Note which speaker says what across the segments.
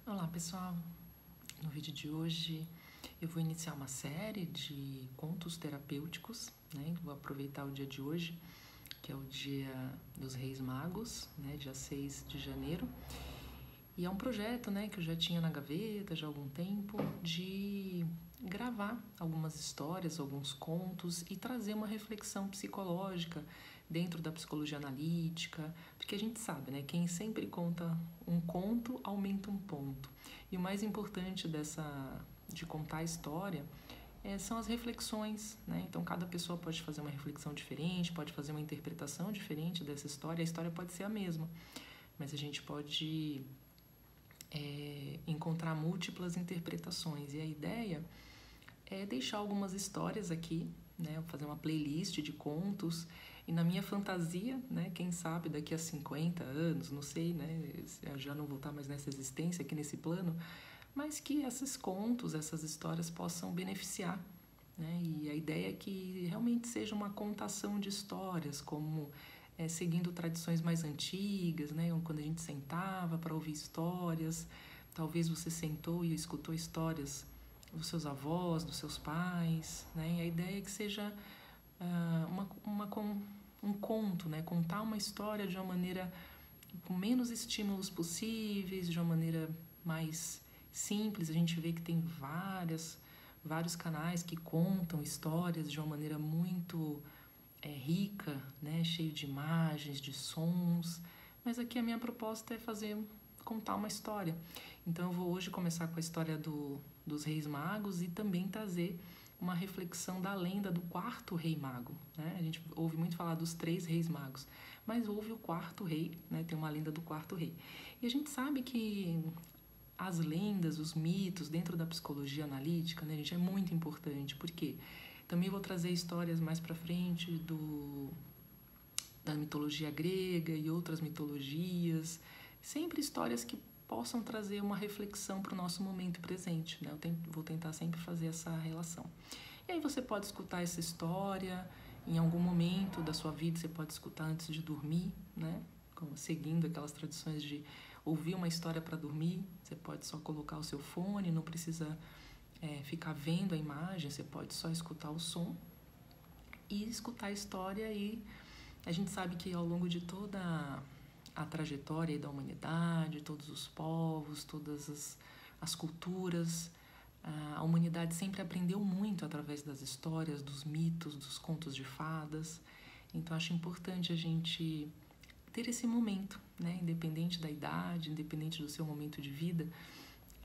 Speaker 1: Olá pessoal, no vídeo de hoje eu vou iniciar uma série de contos terapêuticos, né? Vou aproveitar o dia de hoje, que é o dia dos Reis Magos, né? Dia 6 de janeiro. E é um projeto, né, que eu já tinha na gaveta já há algum tempo, de gravar algumas histórias, alguns contos e trazer uma reflexão psicológica dentro da psicologia analítica, porque a gente sabe, né, quem sempre conta um conto aumenta um ponto. E o mais importante de contar a história são as reflexões, né? Então cada pessoa pode fazer uma reflexão diferente, pode fazer uma interpretação diferente dessa história. A história pode ser a mesma, mas a gente pode encontrar múltiplas interpretações. E a ideia é deixar algumas histórias aqui, né? Fazer uma playlist de contos. E na minha fantasia, né? Quem sabe daqui a 50 anos, não sei, né? Eu já não vou estar mais nessa existência, aqui nesse plano, mas que esses contos, essas histórias possam beneficiar, né? E a ideia é que realmente seja uma contação de histórias, como seguindo tradições mais antigas, né? Quando a gente sentava para ouvir histórias, talvez você sentou e escutou histórias dos seus avós, dos seus pais, né? E a ideia é que seja um conto, né? Contar uma história de uma maneira com menos estímulos possíveis, de uma maneira mais simples. A gente vê que tem vários canais que contam histórias de uma maneira muito rica, né? Cheio de imagens, de sons. Mas aqui a minha proposta é contar uma história. Então eu vou hoje começar com a história dos Reis Magos e também trazer uma reflexão da lenda do quarto Rei Mago, né? A gente ouve muito falar dos 3 Reis Magos, mas houve o quarto rei, né? Tem uma lenda do quarto rei. E a gente sabe que as lendas, os mitos dentro da psicologia analítica, né, gente, é muito importante, porque também vou trazer histórias mais para frente da mitologia grega e outras mitologias, sempre histórias que possam trazer uma reflexão para o nosso momento presente, né? Vou tentar sempre fazer essa relação. E aí você pode escutar essa história em algum momento da sua vida, você pode escutar antes de dormir, né? Seguindo aquelas tradições de ouvir uma história para dormir, você pode só colocar o seu fone, não precisa ficar vendo a imagem, você pode só escutar o som e escutar a história. E a gente sabe que ao longo de toda a trajetória da humanidade, todos os povos, todas as culturas, a humanidade sempre aprendeu muito através das histórias, dos mitos, dos contos de fadas. Então acho importante a gente ter esse momento, né? Independente da idade, independente do seu momento de vida,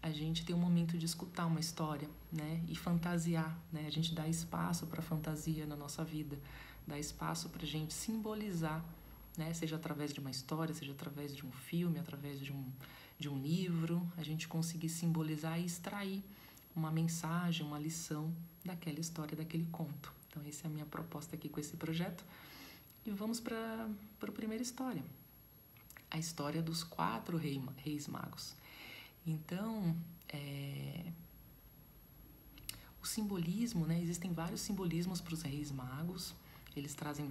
Speaker 1: a gente tem um momento de escutar uma história, né? E fantasiar, né? A gente dá espaço para a fantasia na nossa vida, dá espaço para a gente simbolizar, né? Seja através de uma história, seja através de um filme, através de um livro, a gente conseguir simbolizar e extrair uma mensagem, uma lição daquela história, daquele conto. Então essa é a minha proposta aqui com esse projeto. E vamos para a primeira história, a história dos 4 reis magos. Então, o simbolismo, né? Existem vários simbolismos para os reis magos, eles trazem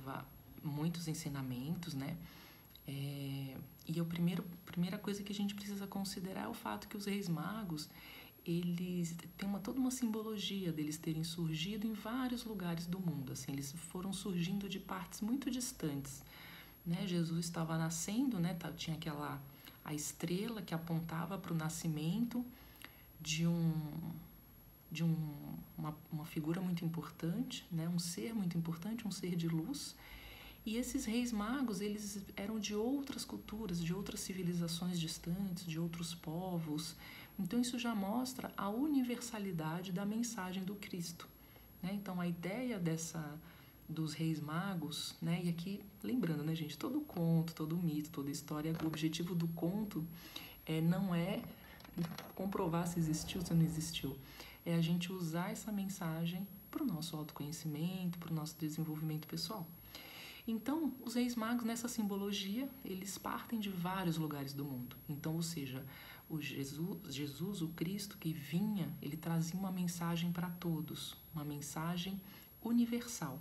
Speaker 1: muitos ensinamentos, né? E a primeira coisa que a gente precisa considerar é o fato que os reis magos, eles têm toda uma simbologia deles terem surgido em vários lugares do mundo. Assim, eles foram surgindo de partes muito distantes, né? Jesus estava nascendo, né? Tinha a estrela que apontava para o nascimento de uma figura muito importante, né? Um ser muito importante, um ser de luz. E esses reis magos, eles eram de outras culturas, de outras civilizações distantes, de outros povos. Então isso já mostra a universalidade da mensagem do Cristo, né? Então a ideia dos reis magos, né? E aqui lembrando, né, gente, todo conto, todo mito, toda história, o objetivo do conto não é comprovar se existiu ou se não existiu, é a gente usar essa mensagem para o nosso autoconhecimento, para o nosso desenvolvimento pessoal. Então, os reis magos, nessa simbologia, eles partem de vários lugares do mundo. Então, ou seja, o Jesus, o Cristo que vinha, ele trazia uma mensagem para todos, uma mensagem universal.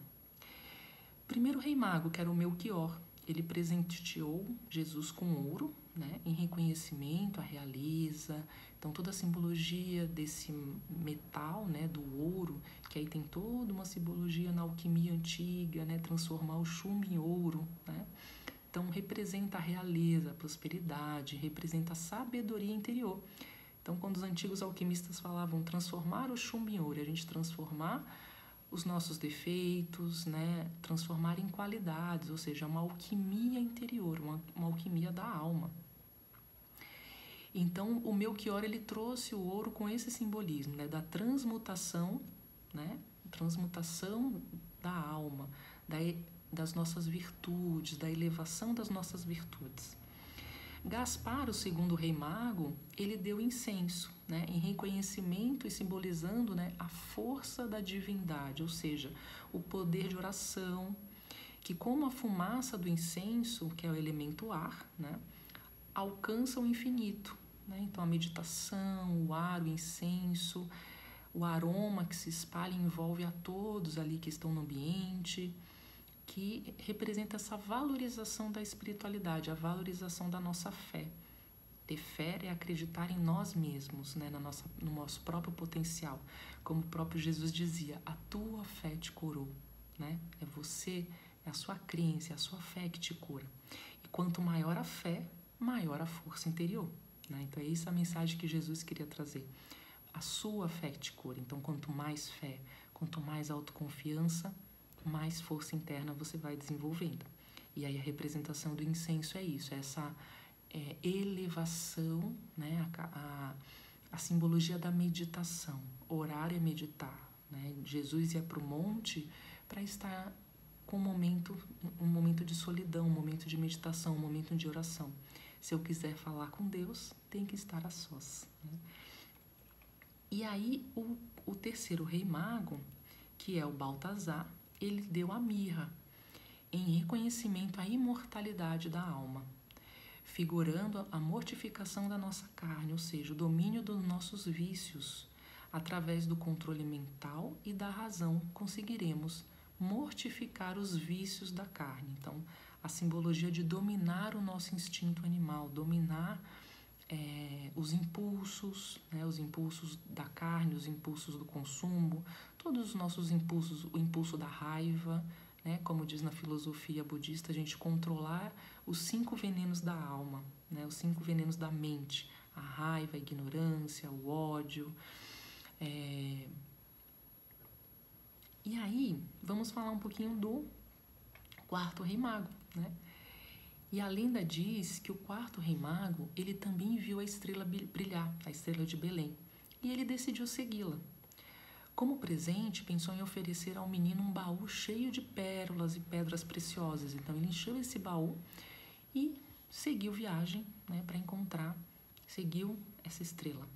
Speaker 1: O primeiro rei mago, que era o Melquior, ele presenteou Jesus com ouro, né, em reconhecimento à realeza. Então, toda a simbologia desse metal, né, do ouro, que aí tem toda uma simbologia na alquimia antiga, né, transformar o chumbo em ouro, né? Então, representa a realeza, a prosperidade, representa a sabedoria interior. Então, quando os antigos alquimistas falavam transformar o chumbo em ouro, a gente transformar os nossos defeitos, né, transformar em qualidades, ou seja, uma alquimia interior, uma alquimia da alma. Então, o Melchior, ele trouxe o ouro com esse simbolismo, né, da transmutação, né, transmutação da alma, das nossas virtudes, da elevação das nossas virtudes. Gaspar, o segundo rei mago, ele deu incenso, né, em reconhecimento e simbolizando, né, a força da divindade, ou seja, o poder de oração, que como a fumaça do incenso, que é o elemento ar, né, alcança o infinito. Né? Então, a meditação, o ar, o incenso, o aroma que se espalha e envolve a todos ali que estão no ambiente, que representa essa valorização da espiritualidade, a valorização da nossa fé. Ter fé é acreditar em nós mesmos, né? No nosso próprio potencial. Como o próprio Jesus dizia, a tua fé te curou. Né? É você, é a sua crença, é a sua fé que te cura. E quanto maior a fé, maior a força interior. Né? Então, é essa a mensagem que Jesus queria trazer. A sua fé te cura. Então, quanto mais fé, quanto mais autoconfiança, mais força interna você vai desenvolvendo. E aí a representação do incenso é isso, é essa elevação, né? A simbologia da meditação. Orar é meditar. Né? Jesus ia para o monte para estar com um momento de solidão, um momento de meditação, um momento de oração. Se eu quiser falar com Deus, tem que estar a sós. Né? E aí o terceiro rei mago, que é o Baltazar, ele deu a mirra, em reconhecimento à imortalidade da alma, figurando a mortificação da nossa carne, ou seja, o domínio dos nossos vícios. Através do controle mental e da razão, conseguiremos mortificar os vícios da carne. Então, a simbologia de dominar o nosso instinto animal, dominar os impulsos, né, os impulsos da carne, os impulsos do consumo, todos os nossos impulsos, o impulso da raiva, né, como diz na filosofia budista, a gente controlar os 5 venenos da alma, né, os 5 venenos da mente, a raiva, a ignorância, o ódio. E aí, vamos falar um pouquinho do quarto rei mago, né? E a lenda diz que o quarto rei mago, ele também viu a estrela brilhar, a estrela de Belém, e ele decidiu segui-la. Como presente, pensou em oferecer ao menino um baú cheio de pérolas e pedras preciosas. Então, ele encheu esse baú e seguiu viagem, né, para encontrar, seguiu essa estrela.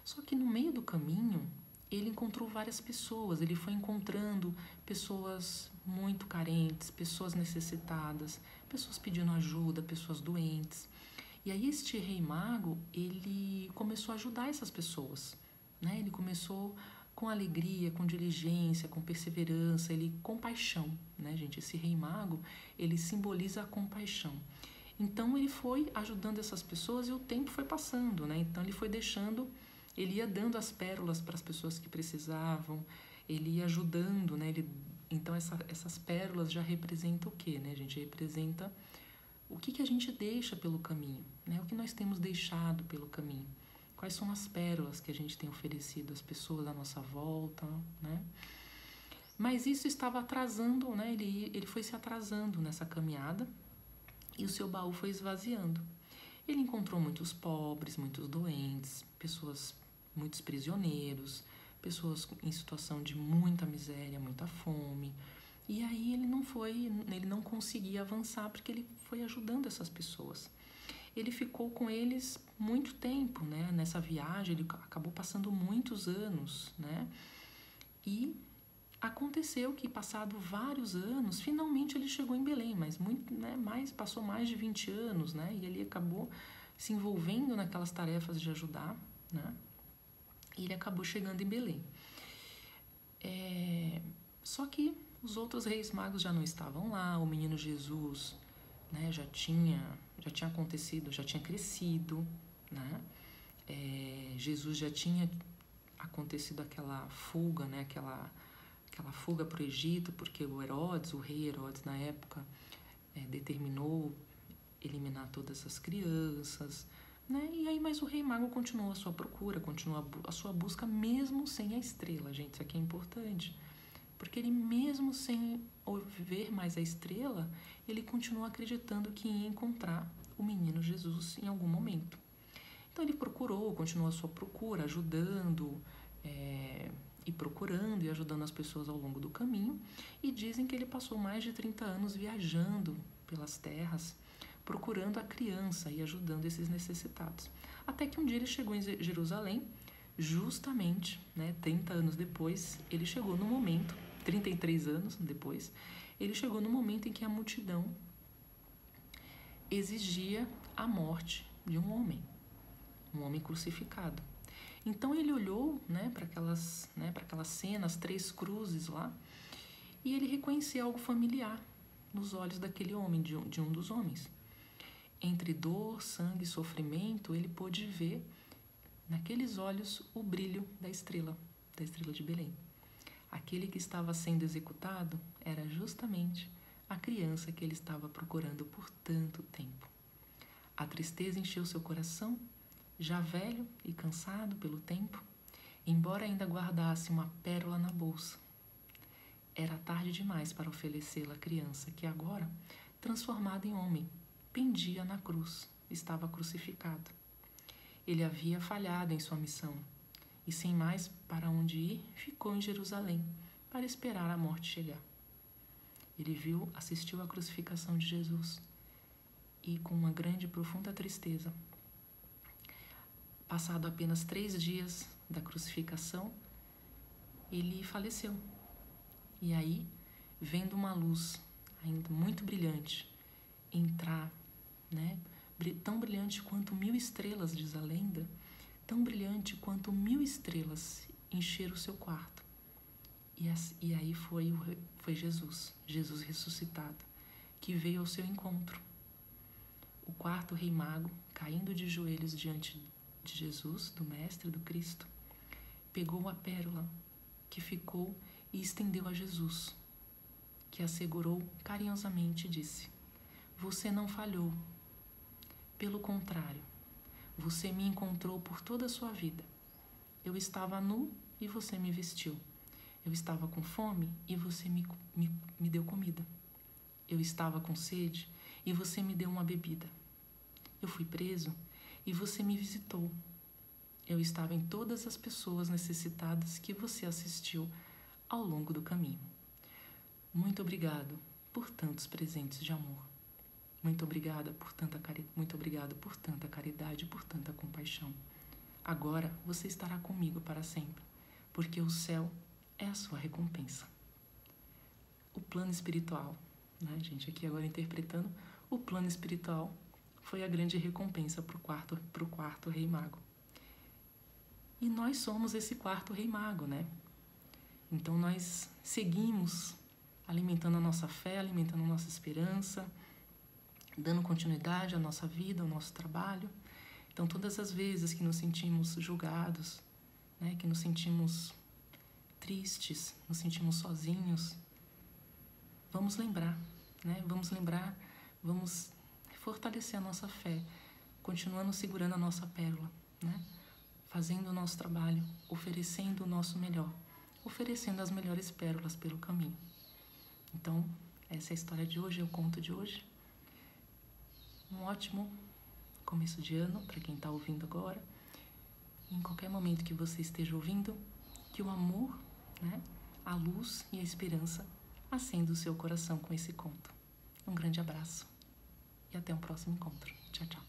Speaker 1: Só que no meio do caminho, ele encontrou várias pessoas, ele foi encontrando pessoas muito carentes, pessoas necessitadas, pessoas pedindo ajuda, pessoas doentes. E aí este rei mago, ele começou a ajudar essas pessoas, né? Ele começou com alegria, com diligência, com perseverança, com paixão, né, gente? Esse rei mago, ele simboliza a compaixão. Então, ele foi ajudando essas pessoas e o tempo foi passando, né? Então, ele ia dando as pérolas para as pessoas que precisavam, ele ia ajudando, né? Então, essas pérolas já representam o quê, né, gente? Representa o que a gente deixa pelo caminho, né? O que nós temos deixado pelo caminho. Quais são as pérolas que a gente tem oferecido às pessoas à nossa volta, né? Mas isso estava atrasando, né? Ele foi se atrasando nessa caminhada e o seu baú foi esvaziando. Ele encontrou muitos pobres, muitos doentes, muitos prisioneiros, pessoas em situação de muita miséria, muita fome. E aí ele não conseguia avançar porque ele foi ajudando essas pessoas. Ele ficou com eles muito tempo, né? Nessa viagem, ele acabou passando muitos anos, né? E aconteceu que, passado vários anos, finalmente ele chegou em Belém, mas passou mais de 20 anos, né? E ele acabou se envolvendo naquelas tarefas de ajudar, né? E ele acabou chegando em Belém. Só que os outros reis magos já não estavam lá, o menino Jesus né, já tinha acontecido, já tinha crescido, né? Jesus já tinha acontecido aquela fuga, né, aquela fuga para o Egito, porque o rei Herodes na época, determinou eliminar todas as crianças, né? E aí, mas o rei mago continuou a sua procura, continuou a sua busca mesmo sem a estrela, gente, isso aqui é importante, porque ele mesmo sem ver mais a estrela, ele continuou acreditando que ia encontrar o menino Jesus em algum momento. Então ele continuou a sua procura, ajudando, e procurando e ajudando as pessoas ao longo do caminho, e dizem que ele passou mais de 30 anos viajando pelas terras, procurando a criança e ajudando esses necessitados. Até que um dia ele chegou em Jerusalém, justamente, né, 30 anos depois, ele chegou no momento, 33 anos depois, ele chegou no momento em que a multidão exigia a morte de um homem crucificado. Então ele olhou, né, para aquelas cenas, 3 cruzes lá, e ele reconheceu algo familiar nos olhos daquele homem, de um dos homens. Entre dor, sangue e sofrimento, ele pôde ver naqueles olhos o brilho da estrela de Belém. Aquele que estava sendo executado era justamente a criança que ele estava procurando por tanto tempo. A tristeza encheu seu coração, já velho e cansado pelo tempo, embora ainda guardasse uma pérola na bolsa. Era tarde demais para oferecê-la à criança que agora, transformada em homem, pendia na cruz, estava crucificado. Ele havia falhado em sua missão e, sem mais para onde ir, ficou em Jerusalém para esperar a morte chegar. Ele assistiu à crucificação de Jesus e, com uma grande e profunda tristeza, passado apenas 3 dias da crucificação, ele faleceu. E aí, vendo uma luz ainda muito brilhante entrar, né, tão brilhante quanto 1000 estrelas, diz a lenda, tão brilhante quanto 1000 estrelas encher o seu quarto. E aí foi Jesus ressuscitado, que veio ao seu encontro. O quarto rei mago, caindo de joelhos diante de Jesus, do Mestre, do Cristo, pegou a pérola que ficou e estendeu a Jesus, que a segurou carinhosamente e disse: "Você não falhou. Pelo contrário, você me encontrou por toda a sua vida. Eu estava nu e você me vestiu. Eu estava com fome e você me deu comida. Eu estava com sede e você me deu uma bebida. Eu fui preso e você me visitou. Eu estava em todas as pessoas necessitadas que você assistiu ao longo do caminho. Muito obrigado por tantos presentes de amor. Muito obrigado por tanta caridade e por tanta compaixão. Agora você estará comigo para sempre, porque o céu é a sua recompensa." O plano espiritual, né, gente? Aqui agora interpretando, o plano espiritual foi a grande recompensa para o quarto rei mago. E nós somos esse quarto rei mago, né? Então nós seguimos alimentando a nossa fé, alimentando a nossa esperança, dando continuidade à nossa vida, ao nosso trabalho. Então todas as vezes que nos sentimos julgados, né, que nos sentimos tristes, nos sentimos sozinhos, vamos lembrar, né? Vamos fortalecer a nossa fé, continuando segurando a nossa pérola, né? Fazendo o nosso trabalho, oferecendo o nosso melhor, oferecendo as melhores pérolas pelo caminho. Então, essa é a história de hoje, é o conto de hoje. Um ótimo começo de ano para quem está ouvindo agora. Em qualquer momento que você esteja ouvindo, que o amor, né, a luz e a esperança acendam o seu coração com esse conto. Um grande abraço e até o próximo encontro. Tchau, tchau.